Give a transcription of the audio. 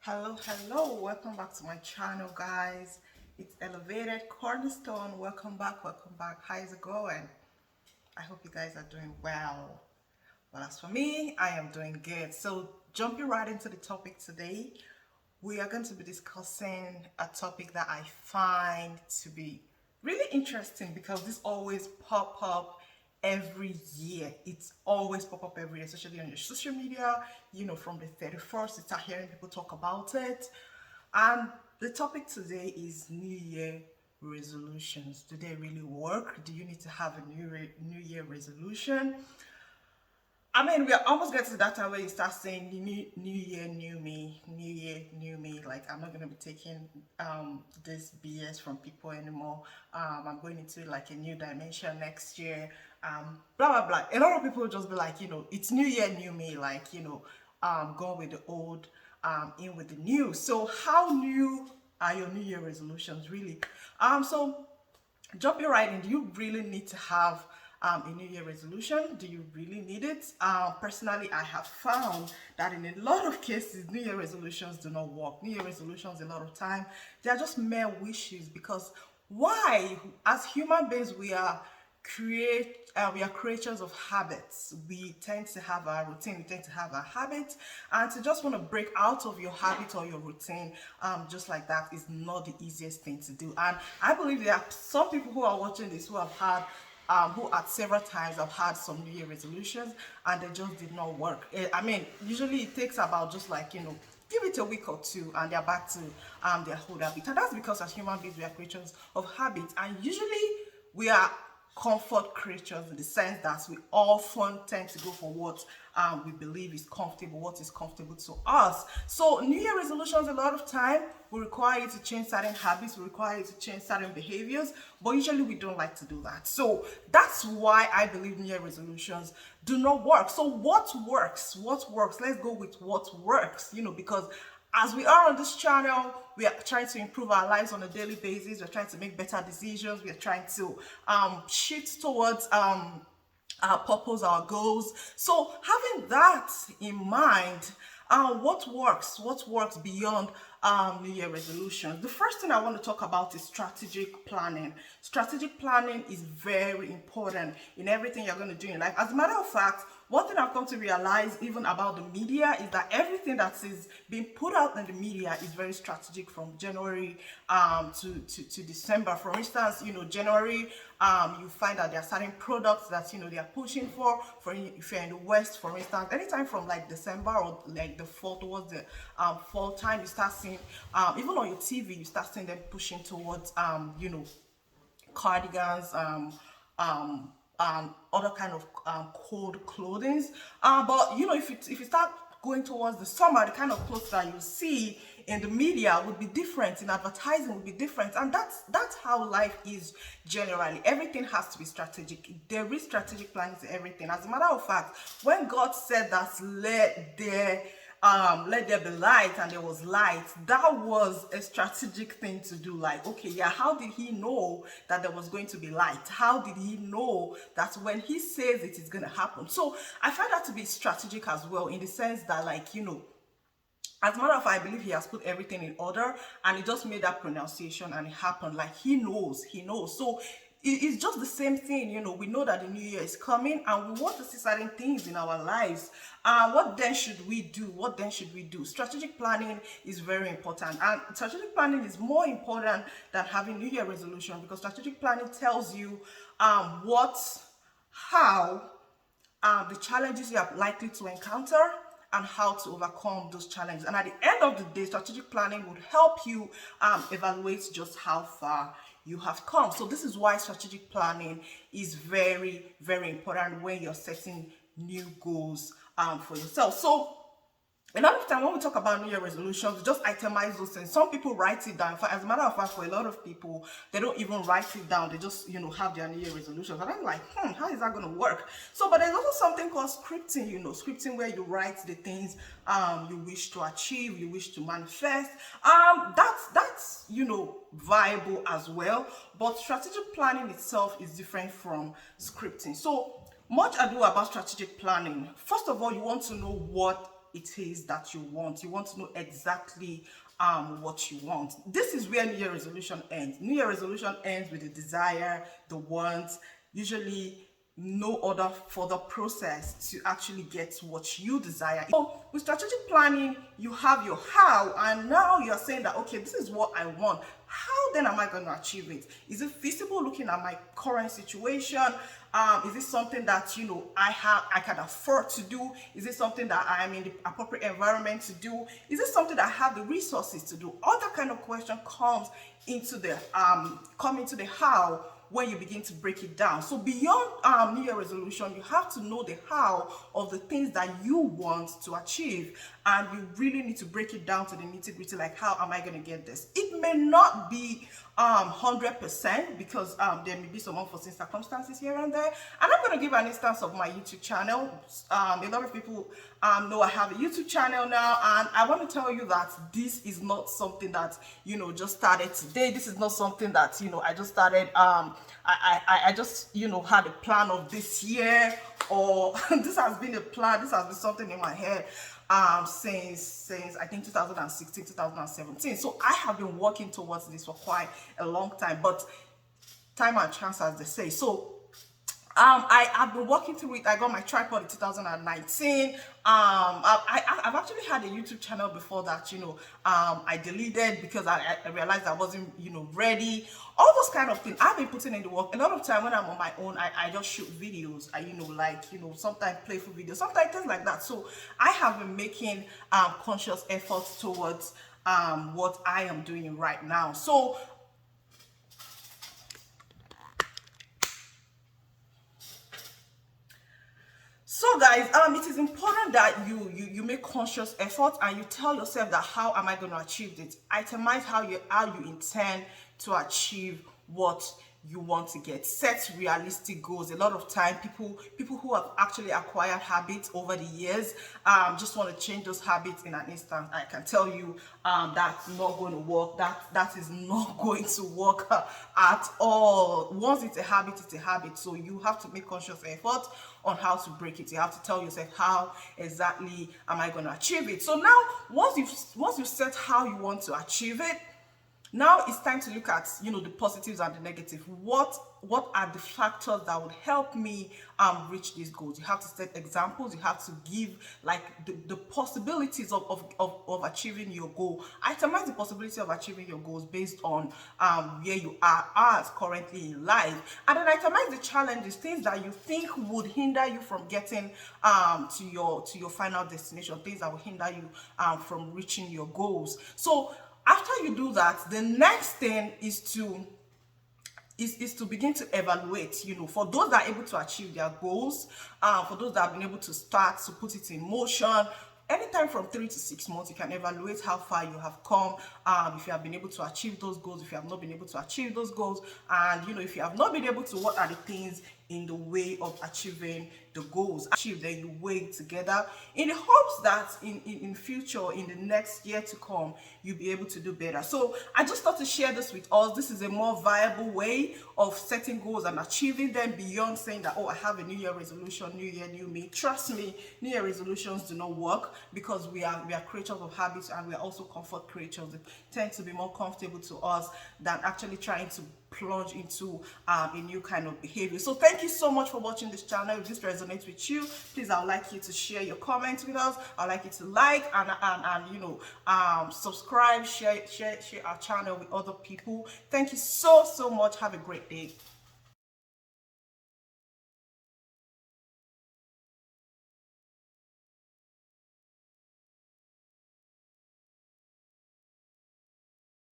Hello, welcome back to my channel, guys. It's Elevated Cornerstone. Welcome back. How is it going? I hope you guys are doing well. Well, as for me, I am doing good. So, jumping right into the topic today, we are going to be discussing a topic that I find to be really interesting because this always pop up every year. It's always pop up every year, especially on your social media. From the 31st, you start hearing people talk about it. And the topic today is New Year resolutions. Do they really work? Do you need to have a New Year resolution? I mean, we are almost getting to that time where you start saying new year, new me, new year, new me. Like, I'm not gonna be taking this BS from people anymore. I'm going into like a new dimension next year. Blah blah blah. A lot of people will just be like, it's new year, new me. Like, go with the old, in with the new. So, how new are your New Year resolutions really? So jumping right in, do you really need to have a New Year resolution? Do you really need it? Personally, I have found that in a lot of cases, New Year resolutions do not work. New Year resolutions, a lot of time, they are just mere wishes because why? As human beings, we are creatures of habits. We tend to have our routine, we tend to have our habits, and to just want to break out of your habit or your routine just like that is not the easiest thing to do. And I believe there are some people who are watching this who at several times have had some New Year resolutions and they just did not work. I mean, usually it takes about just like, give it a week or two and they're back to their old habit. And that's because as human beings, we are creatures of habit. And usually we are comfort creatures in the sense that we often tend to go for what we believe is comfortable, what is comfortable to us. So New Year resolutions a lot of time will require you to change certain habits, will require you to change certain behaviors, but usually we don't like to do that. So that's why I believe New Year resolutions do not work. So what works? What works? Let's go with what works, because as we are on this channel, we are trying to improve our lives on a daily basis. We're trying to make better decisions. We're trying to shift towards our purpose, our goals. So having that in mind, what works? What works beyond New Year resolutions? The first thing I want to talk about is strategic planning. Strategic planning is very important in everything you're going to do in life. As a matter of fact, one thing I've come to realize even about the media is that everything that is being put out in the media is very strategic from January to December. For instance, January, you find that there are certain products that, they are pushing for if you're in the West, for instance, anytime from like December or like the fall towards the fall time, you start seeing, even on your TV, you start seeing them pushing towards, cardigans, and other kind of cold clothing. But if you start going towards the summer, the kind of clothes that you see in the media would be different, in advertising would be different, and that's how life is generally. Everything has to be strategic. There is strategic planning to everything. As a matter of fact, when God said that let there be light, and there was light, that was a strategic thing to do. Like, okay, yeah, how did he know that there was going to be light? How did he know that when he says it is going to happen? So I find that to be strategic as well, in the sense that, like, as a matter of fact, I believe he has put everything in order, and he just made that pronunciation and it happened. Like, he knows. So it's just the same thing. We know that the new year is coming and we want to see certain things in our lives. What then should we do? Strategic planning is very important, and strategic planning is more important than having New Year resolution, because strategic planning tells you how the challenges you are likely to encounter and how to overcome those challenges. And at the end of the day, strategic planning would help you evaluate just how far you have come. So this is why strategic planning is very, very important when you're setting new goals for yourself. So a lot of time when we talk about New Year resolutions, we just itemize those things. Some people write it down. As a matter of fact, for a lot of people, they don't even write it down. They just, have their New Year resolutions. And I'm like, how is that going to work? So, but there's also something called scripting, scripting where you write the things you wish to achieve, you wish to manifest. That's viable as well. But strategic planning itself is different from scripting. So much ado about strategic planning. First of all, you want to know what it is that you want. You want to know exactly what you want. This is where New Year resolution ends. New Year resolution ends with the desire, the want, usually no other further process to actually get what you desire. So with strategic planning, you have your how, and now you're saying that, okay, this is what I want. How then am I going to achieve it? Is it feasible looking at my current situation? Is it something that, you know, I can afford to do? Is it something that I am in the appropriate environment to do? Is it something that I have the resources to do? All that kind of question comes into the how when you begin to break it down. So beyond New Year resolution, you have to know the how of the things that you want to achieve, and you really need to break it down to the nitty-gritty, like how am I going to get this? It may not be 100% because there may be some unforeseen circumstances here and there. And I'm going to give an instance of my YouTube channel. A lot of people know I have a YouTube channel now, and I want to tell you that this is not something that, you know, just started today. This is not something that, you know, I just started I just, you know, had a plan of this year, or this has been a plan, this has been something in my head since I think 2016, 2017. So I have been working towards this for quite a long time, but time and chance, as they say. So I've been working through it. I got my tripod in 2019. I've actually had a YouTube channel before that, you know, I deleted because I realized I wasn't, you know, ready. All those kind of things. I've been putting in the work. A lot of time when I'm on my own, I just shoot videos. You know, like, you know, sometimes playful videos, sometimes things like that. So I have been making conscious efforts towards what I am doing right now. So guys, it is important that you make conscious effort and you tell yourself that how am I going to achieve this? Itemize how you intend to achieve what you want to get. Set realistic goals. A lot of time people who have actually acquired habits over the years just want to change those habits in an instant. I can tell you that's not going to work. That is not going to work at all. Once it's a habit, it's a habit. So you have to make conscious effort on how to break it. You have to tell yourself, how exactly am I going to achieve it? So now once you've set how you want to achieve it, now it's time to look at, you know, the positives and the negatives. What are the factors that would help me reach these goals? You have to set examples. You have to give like the possibilities of achieving your goal. Itemize the possibility of achieving your goals based on where you are at currently in life, and then itemize the challenges, things that you think would hinder you from getting to your final destination, things that will hinder you from reaching your goals. So after you do that, the next thing is to begin to evaluate, you know, for those that are able to achieve their goals, for those that have been able to start to put it in motion. Anytime from 3 to 6 months, you can evaluate how far you have come, if you have been able to achieve those goals, if you have not been able to achieve those goals, and, you know, if you have not been able to, what are the things in the way of achieving the goals achieved, then you weigh it together in the hopes that in future, in the next year to come, you'll be able to do better. So I just thought to share this with us. This is a more viable way of setting goals and achieving them beyond saying that, oh, I have a New Year resolution, New Year, new me. Trust me, New Year resolutions do not work, because we are creatures of habits, and we are also comfort creatures. They tend to be more comfortable to us than actually trying to plunge into a new kind of behavior. So thank you so much for watching this channel. If this resonates with you, please, I would like you to share your comments with us. I'd like you to like and you know, subscribe, share our channel with other people. Thank you so much. Have a great day.